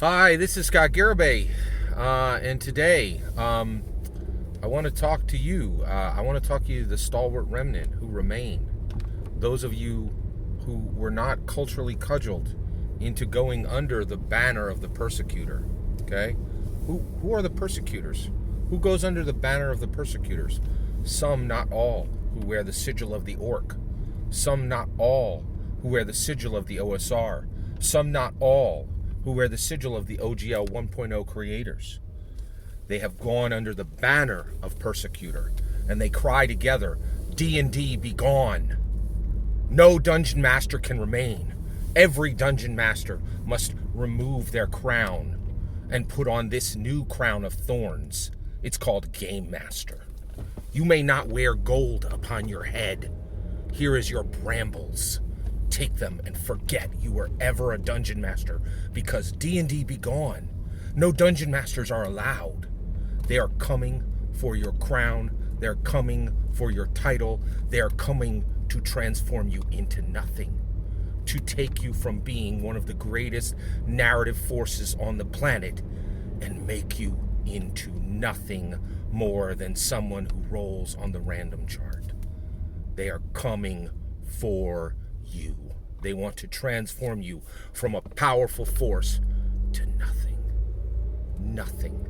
Hi, this is Scott Garibay, and today I want to talk to you. I want to talk to you, the stalwart remnant who remain. Those of you who were not culturally cudgeled into going under the banner of the persecutor. Okay, who are the persecutors? Who goes under the banner of the persecutors? Some, not all, who wear the sigil of the orc. Some, not all, who wear the sigil of the OSR. Some, not all, who wear the sigil of the OGL 1.0 creators. They have gone under the banner of persecutor, and they cry together, D&D, begone. No dungeon master can remain. Every dungeon master must remove their crown and put on this new crown of thorns. It's called Game Master. You may not wear gold upon your head. Here is your brambles. Take them and forget you were ever a dungeon master, because D&D begone. No dungeon masters are allowed. They are coming for your crown. They're coming for your title. They are coming to transform you into nothing, to take you from being one of the greatest narrative forces on the planet and make you into nothing more than someone who rolls on the random chart. They are coming for you. They want to transform you from a powerful force to nothing. Nothing.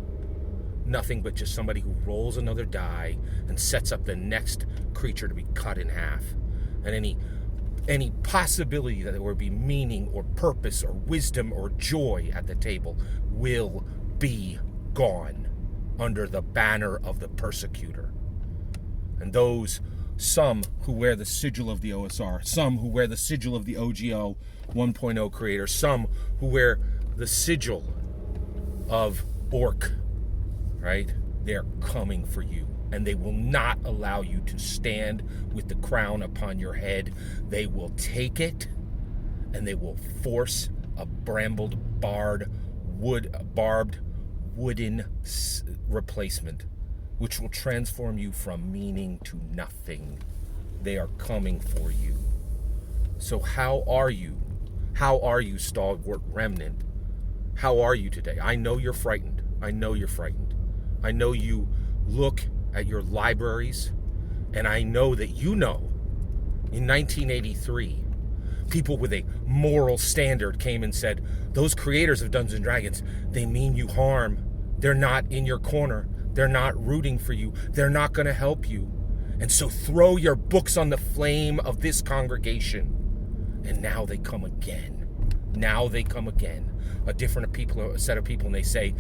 Nothing but just somebody who rolls another die and sets up the next creature to be cut in half. And any possibility that there would be meaning or purpose or wisdom or joy at the table will be gone under the banner of the persecutor. And those, some who wear the sigil of the OSR, some who wear the sigil of the OGO 1.0 creator, some who wear the sigil of Orc, right? They're coming for you, and they will not allow you to stand with the crown upon your head. They will take it, and they will force a barbed wooden replacement, which will transform you from meaning to nothing. They are coming for you. So how are you? How are you, stalwart remnant? How are you today? I know you're frightened. I know you're frightened. I know you look at your libraries, and I know that you know in 1983, people with a moral standard came and said, those creators of Dungeons & Dragons, they mean you harm. They're not in your corner. They're not rooting for you. They're not going to help you. And so throw your books on the flame of this congregation. And now they come again. Now they come again. A set of people, and they say,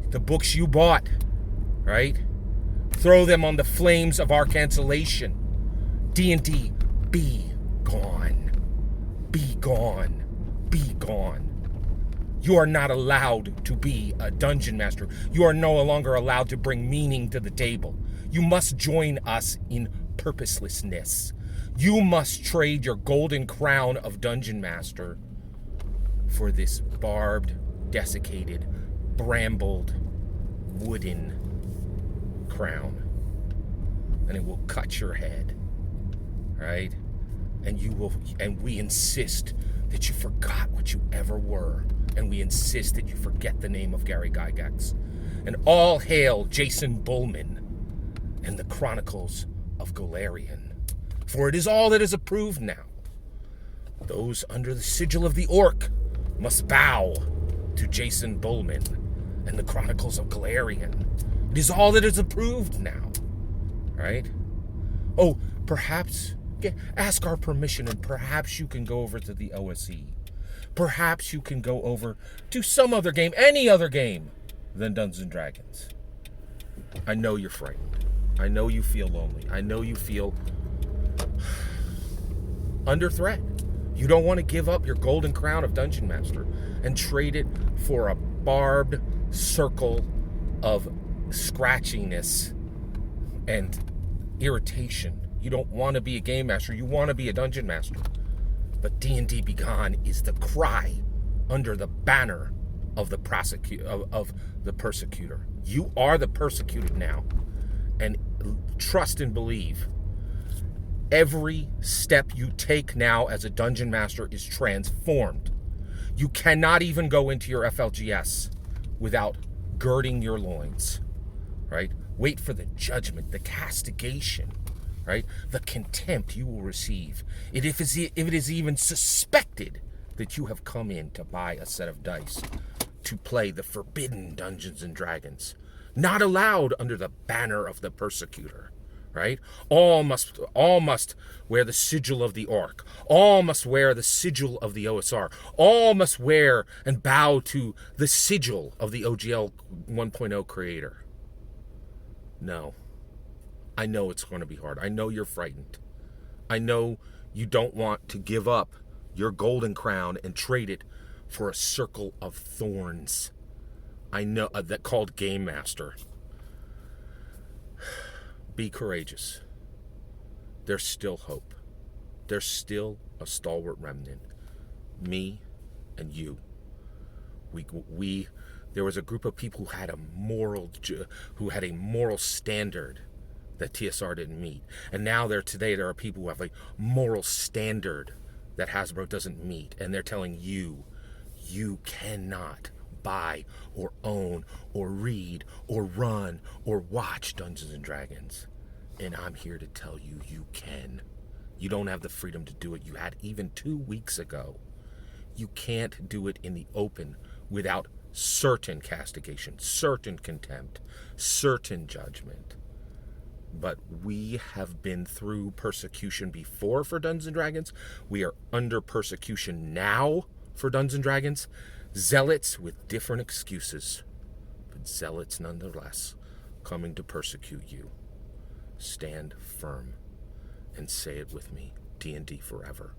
the books you bought, right? Throw them on the flames of our cancellation. D&D, be gone. Be gone. Be gone. You are not allowed to be a dungeon master. You are no longer allowed to bring meaning to the table. You must join us in purposelessness. You must trade your golden crown of dungeon master for this barbed, desiccated, brambled, wooden crown. And it will cut your head, right? And we insist that you forgot what you ever were. And we insist that you forget the name of Gary Gygax. And all hail Jason Bullman and the Chronicles of Golarion. For it is all that is approved now. Those under the sigil of the Orc must bow to Jason Bullman and the Chronicles of Golarion. It is all that is approved now. Right? Oh, perhaps ask our permission, and perhaps you can go over to the OSE. Perhaps you can go over to some other game, any other game than Dungeons & Dragons. I know you're frightened. I know you feel lonely. I know you feel under threat. You don't want to give up your golden crown of Dungeon Master and trade it for a barbed circle of scratchiness and irritation. You don't want to be a game master. You want to be a dungeon master. But D&D Begone is the cry under the banner of the persecutor. You are the persecuted now. And trust and believe. Every step you take now as a dungeon master is transformed. You cannot even go into your FLGS without girding your loins, right? Wait for the judgment, the castigation, right? The contempt you will receive. If it is even suspected that you have come in to buy a set of dice to play the forbidden Dungeons and Dragons, not allowed under the banner of the persecutor, right? All must wear the sigil of the Orc. All must wear the sigil of the OSR. All must wear and bow to the sigil of the OGL 1.0 creator. No. I know it's going to be hard. I know you're frightened. I know you don't want to give up your golden crown and trade it for a circle of thorns. I know that called Game Master. Be courageous. There's still hope. There's still a stalwart remnant. Me and you. There was a group of people who had a moral standard that TSR didn't meet. And now there are people who have a moral standard that Hasbro doesn't meet. And they're telling you, you cannot buy or own or read or run or watch Dungeons and Dragons. And I'm here to tell you, you can. You don't have the freedom to do it. You had even 2 weeks ago. You can't do it in the open without certain castigation, certain contempt, certain judgment. But we have been through persecution before for Dungeons and Dragons. We are under persecution now for Dungeons and Dragons. Zealots with different excuses, but zealots nonetheless, coming to persecute you. Stand firm and say it with me. D&D forever.